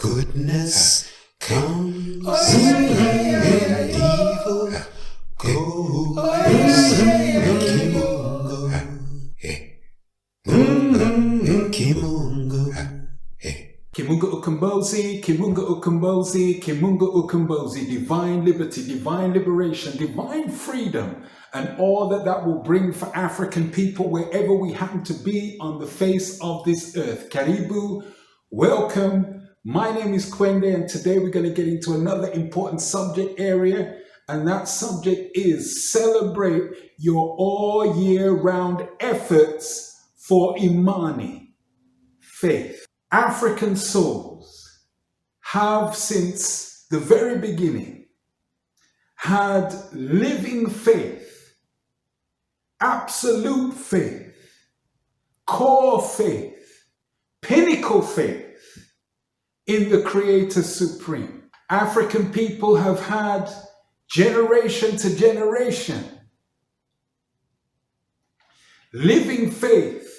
Goodness comes and evil goes. Kimunga Ukombozi, Kimunga Ukombozi, Kimunga Ukombozi, divine liberty, divine liberation, divine freedom, and all that that will bring for African people wherever we happen to be on the face of this earth. Karibu, welcome. My name is Kwende, and today we're going to get into another important subject area, and that subject is celebrate your all year round efforts for Imani, faith. African souls have since the very beginning had living faith, absolute faith, core faith, pinnacle faith in the Creator Supreme. African people have had generation to generation living faith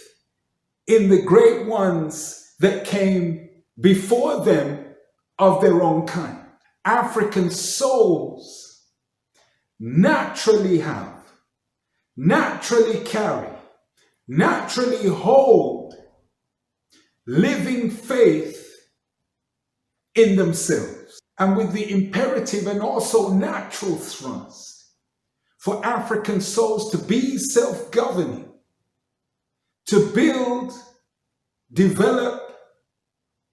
in the great ones that came before them of their own kind. African souls naturally have, naturally carry, naturally hold living faith in themselves, and with the imperative and also natural thrust for African souls to be self-governing, to build, develop,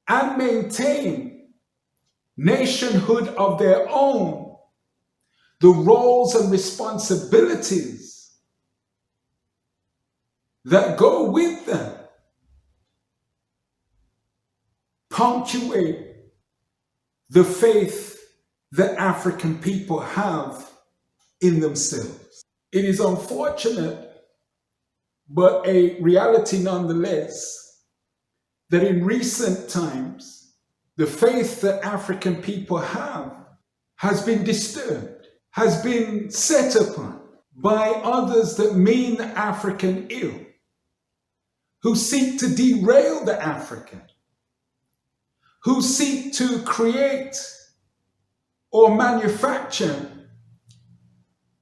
and maintain nationhood of their own, the roles and responsibilities that go with them punctuate the faith that African people have in themselves. It is unfortunate, but a reality nonetheless, that in recent times, the faith that African people have has been disturbed, has been set upon by others that mean the African ill, who seek to derail the African, who seek to create or manufacture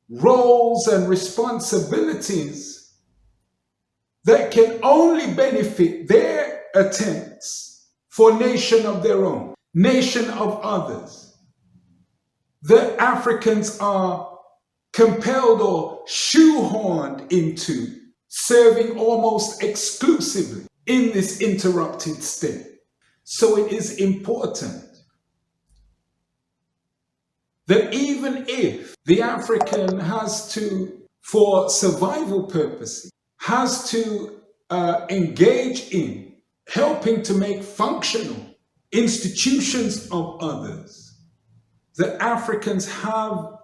roles and responsibilities that can only benefit their attempts for nation of their own, nation of others. The Africans are compelled or shoehorned into serving almost exclusively in this interrupted state. So it is important that even if the African has to, for survival purposes, has to engage in helping to make functional institutions of others, that Africans have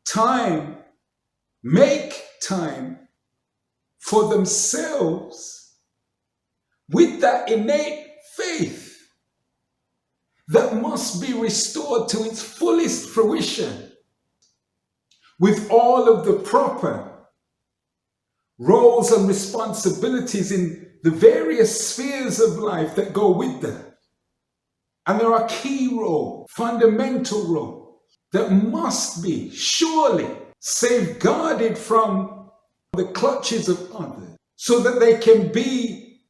time, make time for themselves with that innate faith that must be restored to its fullest fruition with all of the proper roles and responsibilities in the various spheres of life that go with that. And there are key roles, fundamental roles, that must be surely safeguarded from the clutches of others so that they can be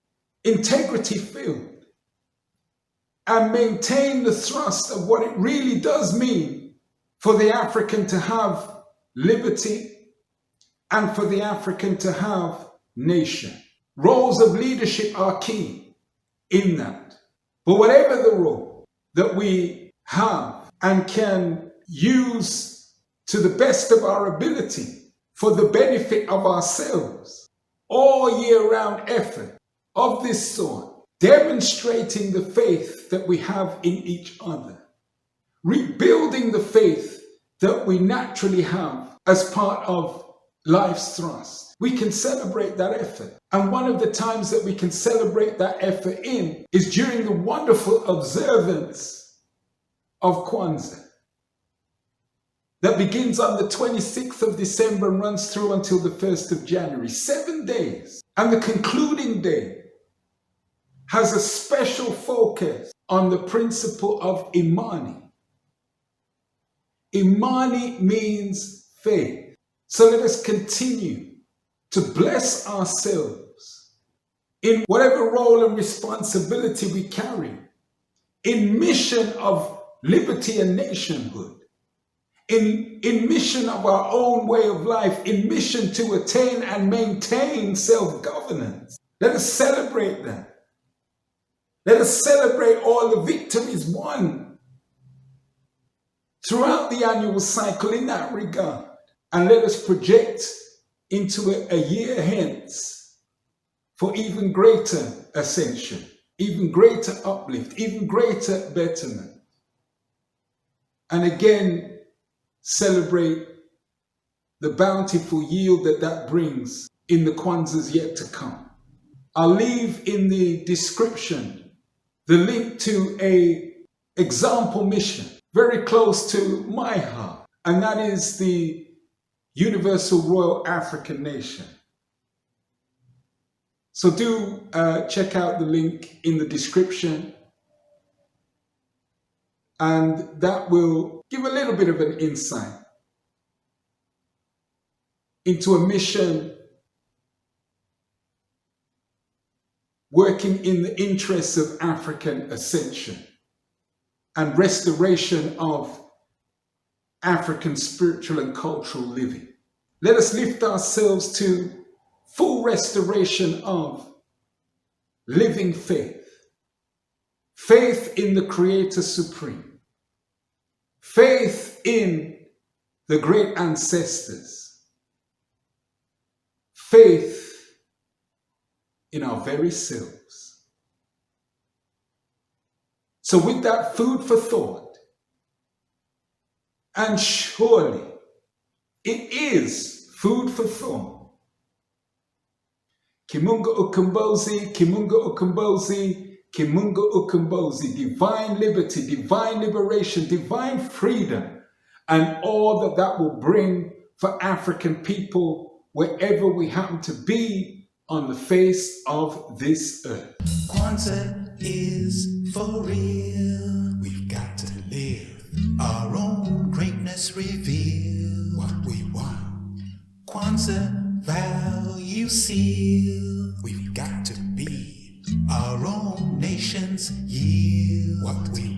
integrity filled and maintain the thrust of what it really does mean for the African to have liberty and for the African to have nation. Roles of leadership are key in that. But whatever the role that we have and can use to the best of our ability for the benefit of ourselves, all year round effort of this sort, demonstrating the faith that we have in each other, rebuilding the faith that we naturally have as part of life's thrust. We can celebrate that effort. And one of the times that we can celebrate that effort in is during the wonderful observance of Kwanzaa that begins on the 26th of December and runs through until the 1st of January. 7 days. And the concluding day has a special focus on the principle of Imani. Imani means faith. So let us continue to bless ourselves in whatever role and responsibility we carry, in mission of liberty and nationhood, in mission of our own way of life, in mission to attain and maintain self-governance. Let us celebrate that. Let us celebrate all the victories won throughout the annual cycle in that regard. And let us project into a year hence for even greater ascension, even greater uplift, even greater betterment. And again, celebrate the bountiful yield that brings in the Kwanzaas yet to come. I'll leave in the description the link to an example mission very close to my heart, and that is the Universal Royal African Nation. So do check out the link in the description, and that will give a little bit of an insight into a mission working in the interests of African ascension and restoration of African spiritual and cultural living. Let us lift ourselves to full restoration of living faith. Faith in the Creator Supreme. Faith in the great ancestors. Faith in our very selves. So with that food for thought, and surely it is food for thought. Kimunga Ukombozi, Kimunga Ukombozi, Kimunga Ukombozi, divine liberty, divine liberation, divine freedom, and all that will bring for African people wherever we happen to be on the face of this earth. Kwanzaa is for real. We've got to live our own greatness, reveal what we want. Kwanzaa value seal. We've got to be our own nation's yield what we